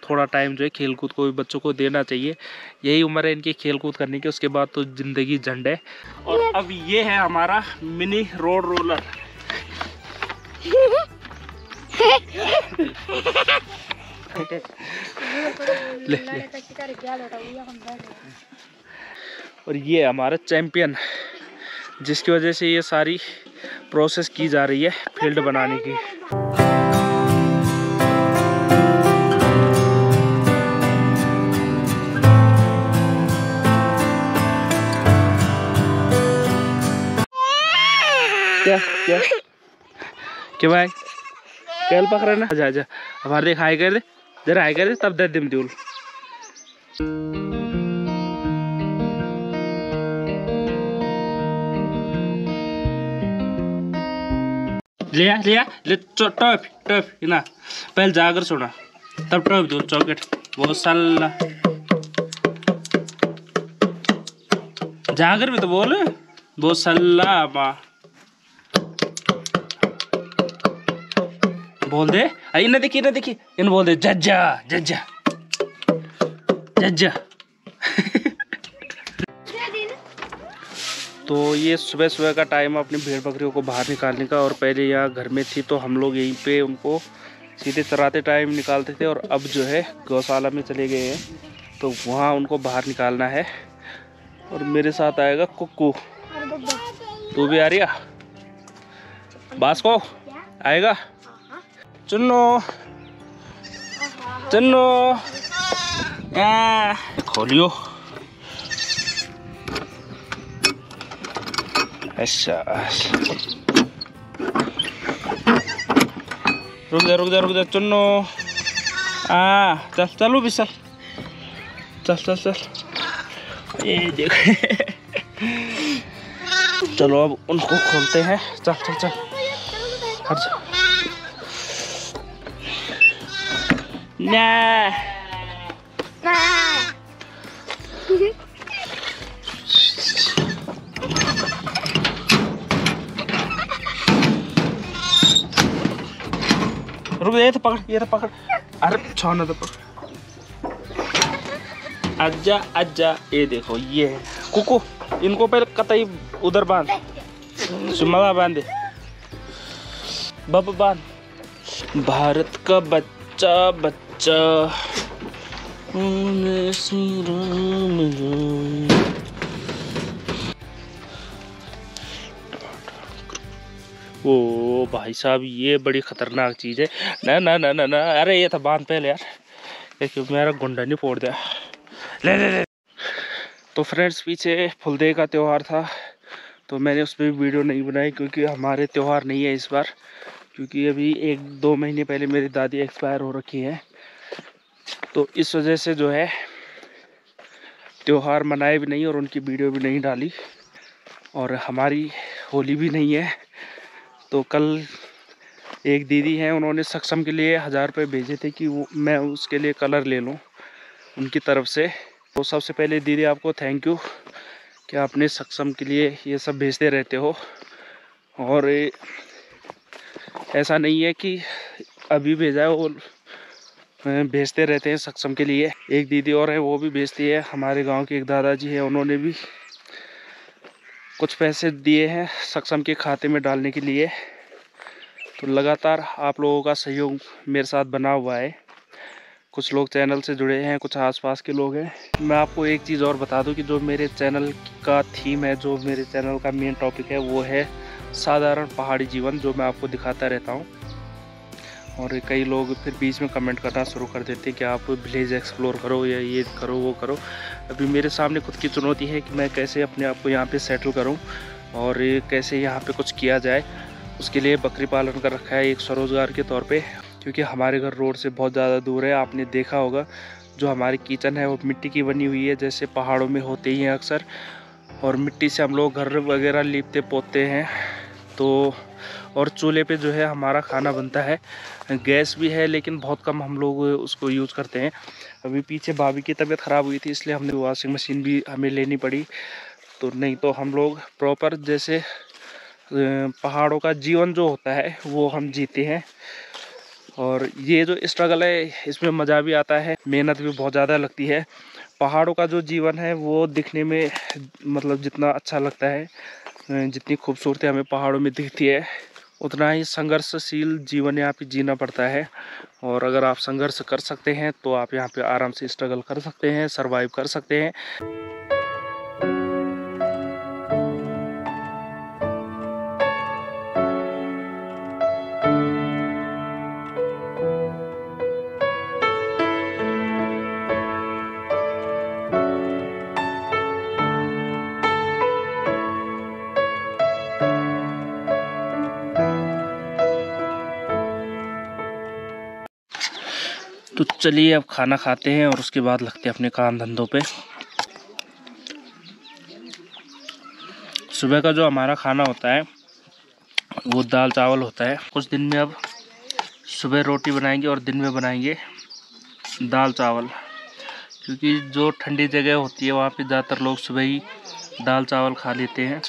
थोड़ा टाइम जो है खेल कूद को भी बच्चों को देना चाहिए। यही उम्र है इनकी खेल कूद करने की, उसके बाद तो ज़िंदगी झंड है। और अब ये है हमारा मिनी रोड रोलर। ले, ले। और ये हमारा चैंपियन, जिसकी वजह से ये सारी प्रोसेस की जा रही है फील्ड बनाने की। क्या क्या क्या भाई कैल पकड़ा ना? आजा आजा हमारे देख, हाई कर दे जरा, हाई कर दे तब दे दिम दूल। लिया लिया ले टॉप टॉप ना, पहले जाकर सुना तब टॉप दूल चॉकलेट बहुत साला। जाकर भी तो बोल बहुत साला माँ बोल दे। इन्हें देखिए इन बोल दे जज्जा जज्जा जज्जा। तो ये सुबह सुबह का टाइम अपनी भेड़ बकरियों को बाहर निकालने का। और पहले यहाँ घर में थी तो हम लोग यहीं पे उनको सीधे चराते टाइम निकालते थे, और अब जो है गौशाला में चले गए हैं तो वहाँ उनको बाहर निकालना है। और मेरे साथ आएगा कुक्कू, तू भी आ रही है? बास्को आएगा? चुन्नो चुन्नो खोलियो। अच्छा रुक जा चुन्नो। चल चलो विशाल, चल चल चल। ये देख चलो अब उनको खोलते हैं। चल चल चल हट जा। ना रुक, ये तो पकड़, ये तो पकड़। अरे छोड़ना तो पकड़। आजा आजा। ये देखो ये है कुकू, इनको पहले कतई उधर बांध, सुमला बांध दे, बब बांध। भारत का बच्चा बच्चा श्री राम। ओ भाई साहब ये बड़ी खतरनाक चीज है। ना ना ना ना ना, अरे ये था बांध पहले यार, देखिए मेरा गुंडा नहीं फोड़ दिया। ले ले ले। तो फ्रेंड्स पीछे फुलदे का त्यौहार था तो मैंने उस पर वीडियो नहीं बनाई, क्योंकि हमारे त्यौहार नहीं है इस बार, क्योंकि अभी 1-2 महीने पहले मेरी दादी एक्सपायर हो रखी है। तो इस वजह से जो है त्यौहार मनाए भी नहीं और उनकी वीडियो भी नहीं डाली। और हमारी होली भी नहीं है। तो कल एक दीदी हैं, उन्होंने सक्षम के लिए 1000 रुपये भेजे थे कि वो मैं उसके लिए कलर ले लूँ उनकी तरफ से। तो सबसे पहले दीदी आपको थैंक यू कि आपने सक्षम के लिए ये सब भेजते रहते हो। और ऐसा नहीं है कि अभी भेजा है, वो भेजते रहते हैं सक्षम के लिए। एक दीदी और है वो भी भेजती है। हमारे गांव के एक दादाजी है, उन्होंने भी कुछ पैसे दिए हैं सक्षम के खाते में डालने के लिए। तो लगातार आप लोगों का सहयोग मेरे साथ बना हुआ है। कुछ लोग चैनल से जुड़े हैं, कुछ आसपास के लोग हैं। मैं आपको एक चीज़ और बता दूं कि जो मेरे चैनल का थीम है, जो मेरे चैनल का मेन टॉपिक है, वो है साधारण पहाड़ी जीवन, जो मैं आपको दिखाता रहता हूं। और कई लोग फिर बीच में कमेंट करना शुरू कर देते हैं कि आप विलेज एक्सप्लोर करो या ये करो वो करो। अभी मेरे सामने खुद की चुनौती है कि मैं कैसे अपने आप को यहाँ पे सेटल करूँ और कैसे यहाँ पे कुछ किया जाए। उसके लिए बकरी पालन कर रखा है एक स्वरोजगार के तौर पे, क्योंकि हमारे घर रोड से बहुत ज़्यादा दूर है। आपने देखा होगा जो हमारी किचन है वो मिट्टी की बनी हुई है, जैसे पहाड़ों में होते ही हैं अक्सर। और मिट्टी से हम लोग घर वगैरह लीपते पोतते हैं। तो और चूल्हे पे जो है हमारा खाना बनता है। गैस भी है लेकिन बहुत कम हम लोग उसको यूज़ करते हैं। अभी पीछे भाभी की तबीयत ख़राब हुई थी, इसलिए हमने वॉशिंग मशीन भी हमें लेनी पड़ी। तो नहीं तो हम लोग प्रॉपर जैसे पहाड़ों का जीवन जो होता है वो हम जीते हैं। और ये जो स्ट्रगल है इसमें मज़ा भी आता है, मेहनत भी बहुत ज़्यादा लगती है। पहाड़ों का जो जीवन है वो दिखने में मतलब जितना अच्छा लगता है, जितनी खूबसूरती हमें पहाड़ों में दिखती है, उतना ही संघर्षशील जीवन यहाँ पे जीना पड़ता है। और अगर आप संघर्ष कर सकते हैं तो आप यहाँ पे आराम से स्ट्रगल कर सकते हैं, सरवाइव कर सकते हैं। तो चलिए अब खाना खाते हैं और उसके बाद लगते हैं अपने काम धंधों पे। सुबह का जो हमारा खाना होता है वो दाल चावल होता है। कुछ दिन में अब सुबह रोटी बनाएंगे और दिन में बनाएंगे दाल चावल, क्योंकि जो ठंडी जगह होती है वहाँ पे ज़्यादातर लोग सुबह ही दाल चावल खा लेते हैं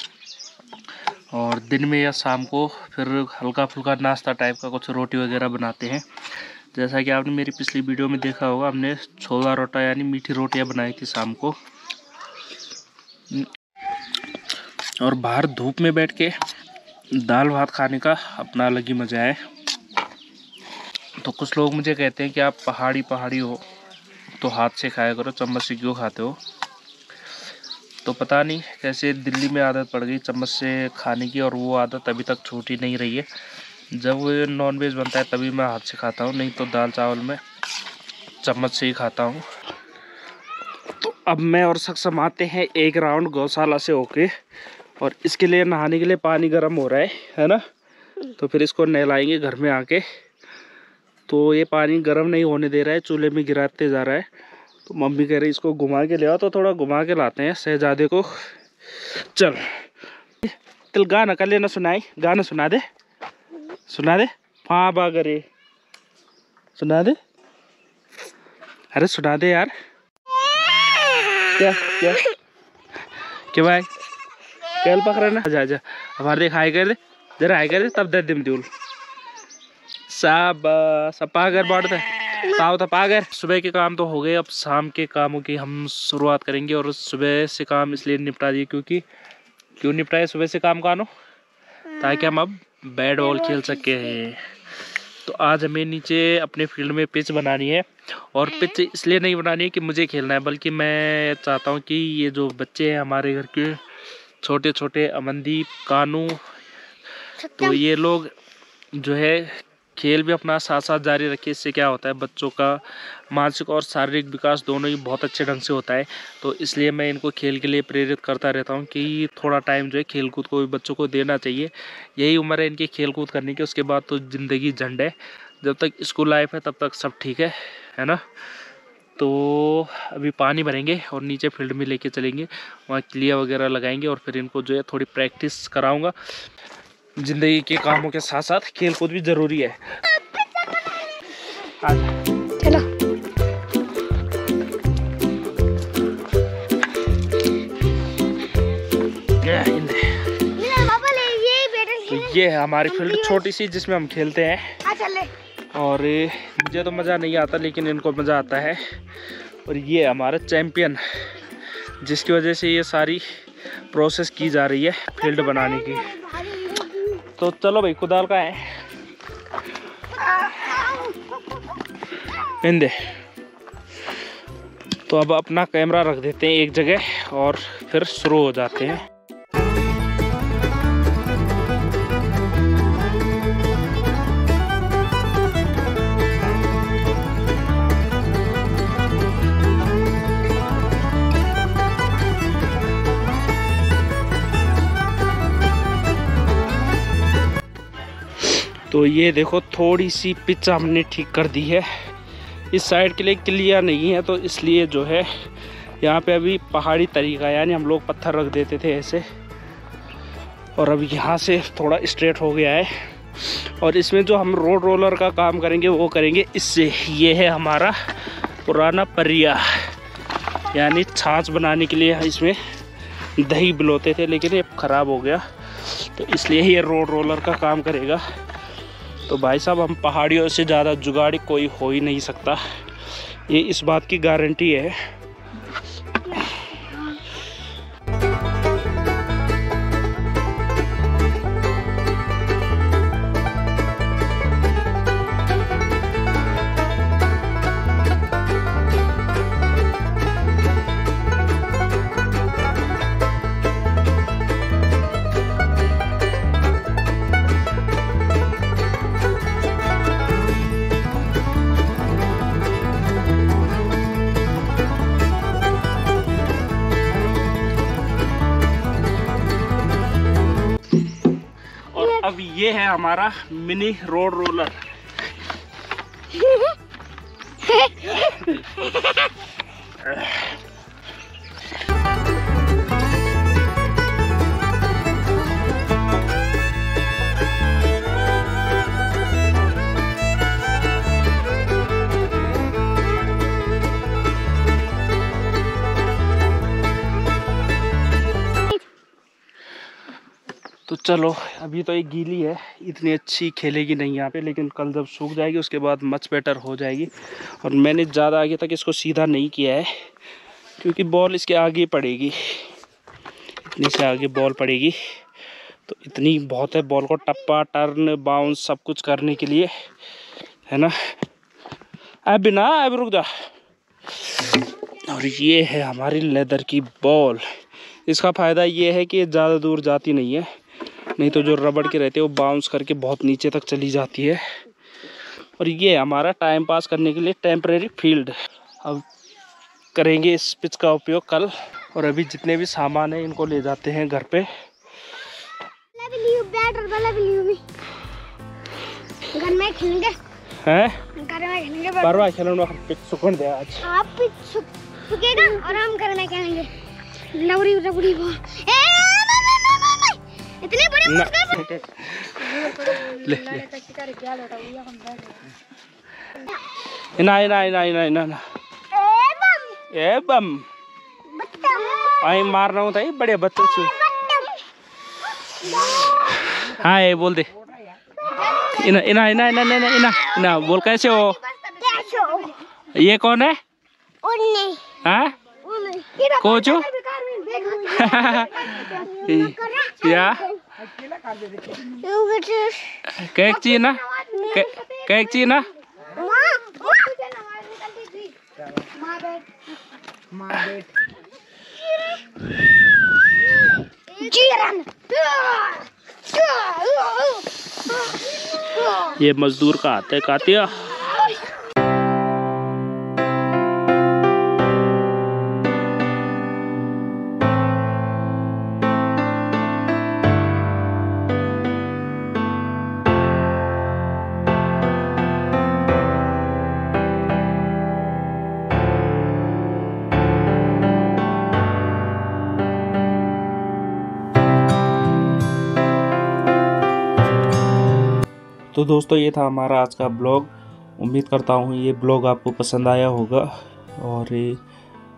और दिन में या शाम को फिर हल्का फुल्का नाश्ता टाइप का कुछ रोटी वगैरह बनाते हैं। जैसा कि आपने मेरी पिछली वीडियो में देखा होगा, हमने छोला रोटा यानी मीठी रोटियां बनाई थी शाम को। और बाहर धूप में बैठ के दाल भात खाने का अपना अलग ही मज़ा है। तो कुछ लोग मुझे कहते हैं कि आप पहाड़ी हो तो हाथ से खाया करो, चम्मच से क्यों खाते हो। तो पता नहीं कैसे दिल्ली में आदत पड़ गई चम्मच से खाने की, और वो आदत अभी तक छूटी नहीं रही है। जब नॉन वेज बनता है तभी मैं हाथ से खाता हूँ, नहीं तो दाल चावल में चम्मच से ही खाता हूँ। तो अब मैं और सक्षम आते हैं एक राउंड गौशाला से होके, और इसके लिए नहाने के लिए पानी गर्म हो रहा है ना। तो फिर इसको नहलाएंगे घर में आके। तो ये पानी गर्म नहीं होने दे रहा है, चूल्हे में गिराते जा रहा है। तो मम्मी कह रही इसको घुमा के ले आओ, तो थोड़ा घुमा के लाते हैं शहजादे को। चल तिल गाना कर लेना, सुनाई गाना सुना दे, सुना दे। हाँ बागरे सुना दे, अरे सुना दे यार। क्या क्या क्या भाई कैल पकड़ा ना, आजा आजा हमारे देख हाई कर दे जरा, हाई कर दे तब दे दिम दूल सब पागर बढ़ता ताव था पागर। सुबह के काम तो हो गए, अब शाम के कामों की हम शुरुआत करेंगे। और सुबह से काम इसलिए निपटा दिए क्यों निपटाए सुबह से काम कानो, ताकि हम अब बैट बॉल खेल सके हैं। तो आज हमें नीचे अपने फील्ड में पिच बनानी है, और पिच इसलिए नहीं बनानी है कि मुझे खेलना है, बल्कि मैं चाहता हूँ कि ये जो बच्चे हैं हमारे घर के छोटे छोटे अमनदीप कानू, तो ये लोग जो है खेल भी अपना साथ साथ जारी रखे। इससे क्या होता है बच्चों का मानसिक और शारीरिक विकास दोनों ही बहुत अच्छे ढंग से होता है। तो इसलिए मैं इनको खेल के लिए प्रेरित करता रहता हूँ कि थोड़ा टाइम जो है खेल कूद को भी बच्चों को देना चाहिए। यही उम्र है इनकी खेल कूद करने की, उसके बाद तो ज़िंदगी झंड है। जब तक स्कूल लाइफ है तब तक सब ठीक है ना। तो अभी पानी भरेंगे और नीचे फील्ड में लेके चलेंगे, वहाँ क्लिया वगैरह लगाएंगे और फिर इनको जो है थोड़ी प्रैक्टिस कराऊँगा। जिंदगी के कामों के साथ साथ खेल कूद भी जरूरी है। चलो तो ये है हमारी फील्ड छोटी सी जिसमें हम खेलते हैं। और मुझे तो मज़ा नहीं आता लेकिन इनको मज़ा आता है। और ये हमारा चैंपियन, जिसकी वजह से ये सारी प्रोसेस की जा रही है फील्ड बनाने की। तो चलो भाई कुदाल का है इंदे। तो अब अपना कैमरा रख देते हैं एक जगह और फिर शुरू हो जाते हैं। तो ये देखो थोड़ी सी पिच हमने ठीक कर दी है। इस साइड के लिए क्लियर नहीं है तो इसलिए जो है यहाँ पे अभी पहाड़ी तरीका यानी हम लोग पत्थर रख देते थे ऐसे, और अब यहाँ से थोड़ा स्ट्रेट हो गया है। और इसमें जो हम रोड रोलर का काम करेंगे वो करेंगे इससे। ये है हमारा पुराना परिया, यानी छाछ बनाने के लिए इसमें दही बिलोते थे लेकिन ये ख़राब हो गया, तो इसलिए ये रोड रोलर का काम करेगा। तो भाई साहब, हम पहाड़ियों से ज़्यादा जुगाड़ी कोई हो ही नहीं सकता, ये इस बात की गारंटी है। अब ये है हमारा मिनी रोड रोलर। तो चलो, अभी तो ये गीली है, इतनी अच्छी खेलेगी नहीं यहाँ पे, लेकिन कल जब सूख जाएगी उसके बाद मच बेटर हो जाएगी। और मैंने ज़्यादा आगे तक इसको सीधा नहीं किया है क्योंकि बॉल इसके आगे पड़ेगी, इतनी से आगे बॉल पड़ेगी, तो इतनी बहुत है बॉल को टप्पा टर्न बाउंस सब कुछ करने के लिए, है ना। अब ना अब रुक जा। और ये है हमारी लेदर की बॉल। इसका फ़ायदा ये है कि ज़्यादा दूर जाती नहीं है, नहीं तो जो रबड़ के रहते हैं वो बाउंस करके बहुत नीचे तक चली जाती है। और ये हमारा टाइम पास करने के लिए टेम्परेरी फील्ड। अब करेंगे इस पिच का उपयोग कल, और अभी जितने भी सामान है इनको ले जाते हैं घर पे। घर में खेलेंगे हैं? घर में खेलेंगे। परवा खेलने पिच सुकन दे आज। आप पिच सुखेगा और हम घर में खेलेंगे। लवड़ी लवड़ी वो इतनी बड़ी मुश्किल ले इना इना इना इना इना ए बम आई मार रहा हूँ था, बड़े बच्चे से। हाँ ये बोल दे, इना इना इना इना इना इना इना बोल, कैसे हो? ये कौन है? हाँ कोचो या कैक ची ना, कैक ची ना। ये मजदूर का हाथ है कातिया। तो दोस्तों, ये था हमारा आज का ब्लॉग। उम्मीद करता हूँ ये ब्लॉग आपको पसंद आया होगा। और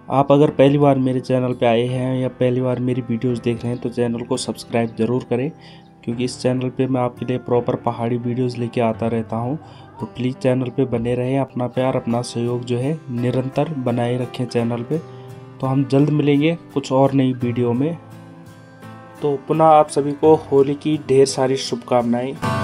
आप अगर पहली बार मेरे चैनल पे आए हैं या पहली बार मेरी वीडियोस देख रहे हैं तो चैनल को सब्सक्राइब ज़रूर करें, क्योंकि इस चैनल पे मैं आपके लिए प्रॉपर पहाड़ी वीडियोस लेके आता रहता हूँ। तो प्लीज़ चैनल पे बने रहें, अपना प्यार अपना सहयोग जो है निरंतर बनाए रखें चैनल पे। तो हम जल्द मिलेंगे कुछ और नई वीडियो में। तो पुनः आप सभी को होली की ढेर सारी शुभकामनाएँ।